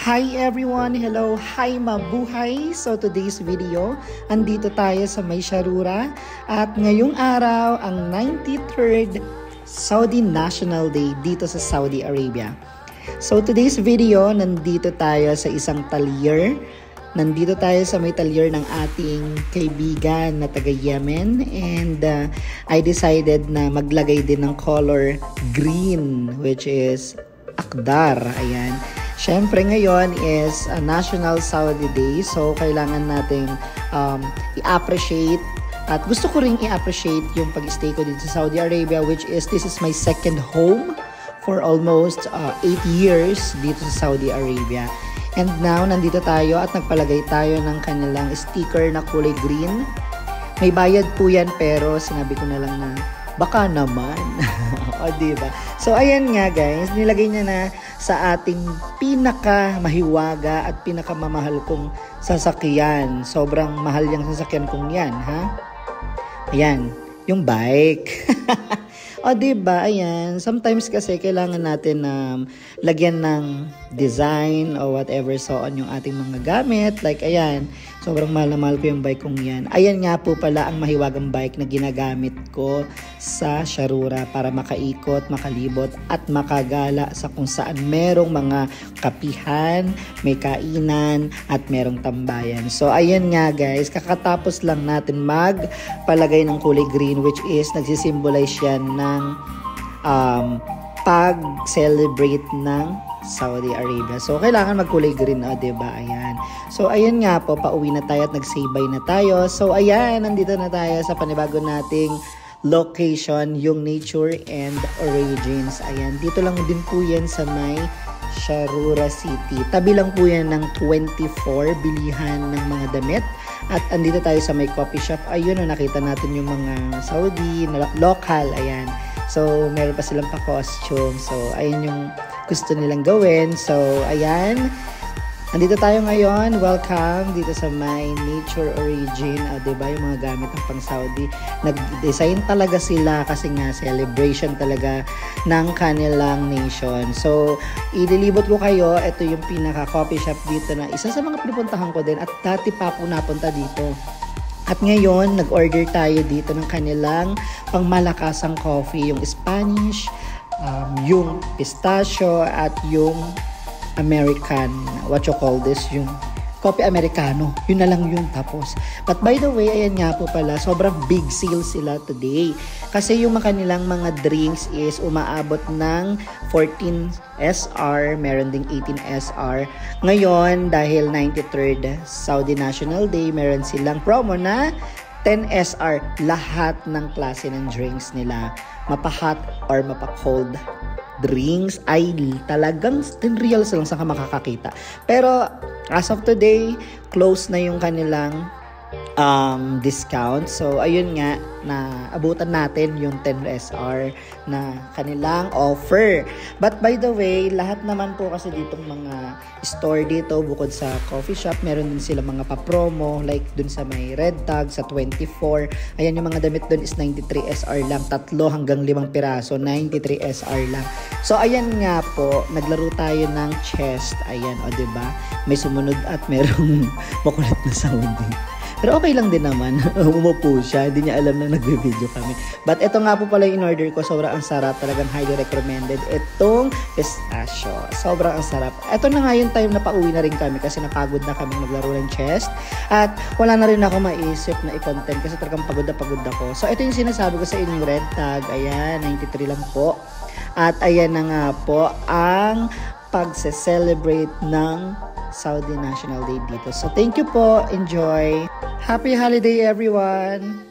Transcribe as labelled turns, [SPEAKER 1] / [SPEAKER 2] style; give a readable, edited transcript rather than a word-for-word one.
[SPEAKER 1] Hi everyone! Hello! Hi mabuhay! So today's video, andito tayo sa May Sharura at ngayong araw ang 93rd Saudi National Day dito sa Saudi Arabia. So today's video, nandito tayo sa isang talyer. Nandito tayo sa may talyer ng ating kaibigan na taga Yemen and I decided na maglagay din ng color green which is akdar. Ayan. Siyempre ngayon is a National Saudi Day, so kailangan nating i-appreciate at gusto ko ring i-appreciate yung pag-stay ko dito sa Saudi Arabia, which is this is my second home for almost 8 years dito sa Saudi Arabia. And now nandito tayo at nagpalagay tayo ng kanilang sticker na kulay green. May bayad po yan pero sinabi ko na lang na baka naman. O diba? So ayan nga guys, nilagay niya na sa ating pinaka mahiwaga at pinaka mamahal kong sasakyan. Sobrang mahal yung sasakyan kong yan, ha? Ayan, yung bike. O diba, ayan, sometimes kasi kailangan natin lagyan ng design o whatever so on yung ating mga gamit. Like ayan, sobrang mahal na mahal ko yung bike kong yan. Ayan nga po pala ang mahiwagang bike na ginagamit ko sa Sharura para makaikot, makalibot at makagala sa kung saan merong mga kapihan, may kainan at merong tambayan. So ayan nga guys, kakatapos lang natin magpalagay ng kulay green which is nagsisimbolize yan ng pag-celebrate ng Saudi Arabia. So, kailangan magkulay green, diba? Ayan. So, ayan nga po, pauwi na tayo at nag-say-bye na tayo. So, ayan, nandito na tayo sa panibago nating location, yung Nature and Origins. Ayan, dito lang din po yan sa may Sharura City. Tabi lang po yan ng 24 bilihan ng mga damit. At andito tayo sa may coffee shop. Ayun, nakita natin yung mga Saudi, local, ayan. So, meron pa silang pa-costume. So, ayun yung gusto nilang gawin. So, ayan. Andito tayo ngayon. Welcome dito sa my Nature Origin. Diba yung mga gamit ng pang Saudi. Nag-design talaga sila kasi nga celebration talaga ng kanilang nation. So, ililibot ko kayo. Ito yung pinaka-coffee shop dito na isa sa mga pinupuntahan ko din. At dati pa ako napunta dito. At ngayon, nag-order tayo dito ng kanilang pangmalakasang coffee. Yung Spanish, yung pistachio, at yung American, what you call this, yung coffee Americano. Yun na lang yung tapos. But by the way, ayan nga po pala, sobrang big sale sila today. Kasi yung kanilang mga drinks is umaabot ng 14 SR, meron ding 18 SR. Ngayon, dahil 93rd Saudi National Day, meron silang promo na 10 SR. Lahat ng klase ng drinks nila, mapa-hot or mapa-cold drinks ay talagang 10 reals lang sa makakakita. Pero as of today, close na yung kanilang discount. So ayun nga, na abutan natin yung 10 SR na kanilang offer. But by the way, lahat naman po kasi ditong mga store dito bukod sa coffee shop, meron din sila mga pa-promo like dun sa may red tag sa 24. Ayan, yung mga damit dun is 93 SR lang, 3 hanggang 5 piraso, 93 SR lang. So ayan nga po, naglaro tayo ng chest. Ayan, o diba? May sumunod at merong makulit na sound. Pero okay lang din naman. Umupo siya. Hindi niya alam na nagbe-video kami. But ito nga po pala yung in-order ko. Sobrang ang sarap. Talagang highly recommended. Itong pistachio. Sobrang ang sarap. Ito na nga yung time na pauwi na rin kami kasi napagod na kami maglaro ng chess. At wala na rin ako maisip na i-content kasi talagang pagod na pagod ako. So ito yung sinasabi ko sa inyong red tag. Ayan, 93 lang po. At ayan na nga po ang pagse-celebrate ng Saudi National Day dito. So thank you po. Enjoy. Happy holiday everyone.